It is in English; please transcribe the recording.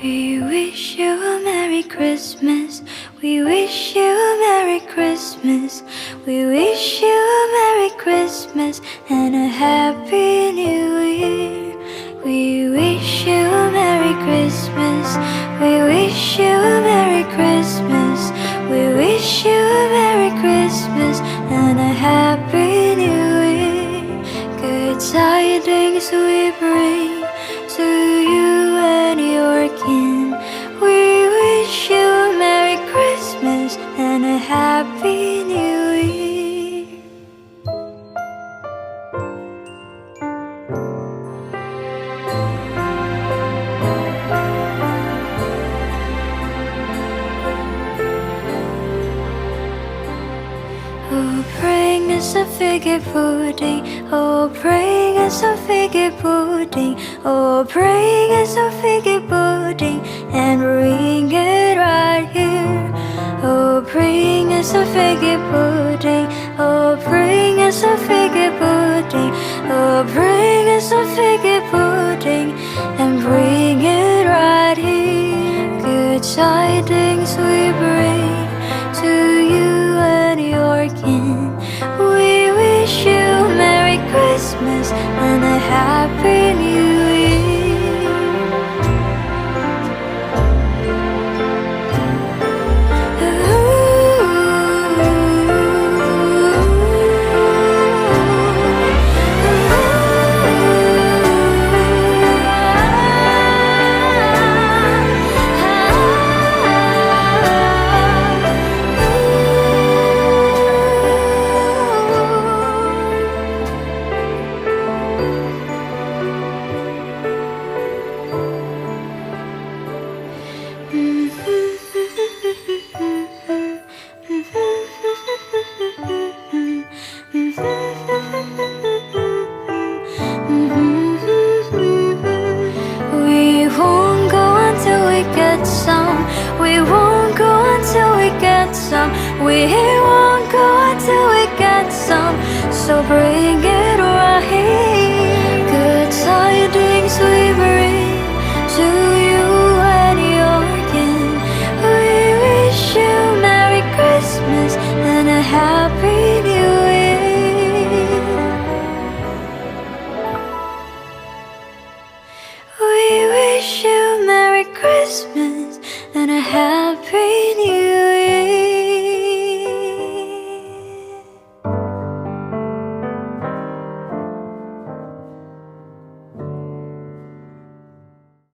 We wish you a Merry Christmas. We wish you a Merry Christmas. We wish you a Merry Christmas and a Happy New Year. We wish you a Merry Christmas. We wish you a Merry Christmas. We wish you a Merry Christmas and a Happy New Year. Good tidings we bring to you and your kin. We wish you a Merry Christmas and a Happy New Year. Oh, bring us a figgy pudding. Oh, bring us a figgy pudding. Oh, bring us a figgy pudding and bring it right here. Oh, bring us a figgy pudding. Oh, bring us a figgy pudding. Oh, bring us a figgy pudding and bring it right here. Good tidings we bring to you and your kin. We wish you a Merry Christmas and a Happy New Year. We won't go until we get some. We won't go until we get some. We won't go until we get some. So bring it right here. Good tidings we bring to you and your kin. We wish you Merry Christmas and a Happy New Year. We wish you Merry Christmas and a Happy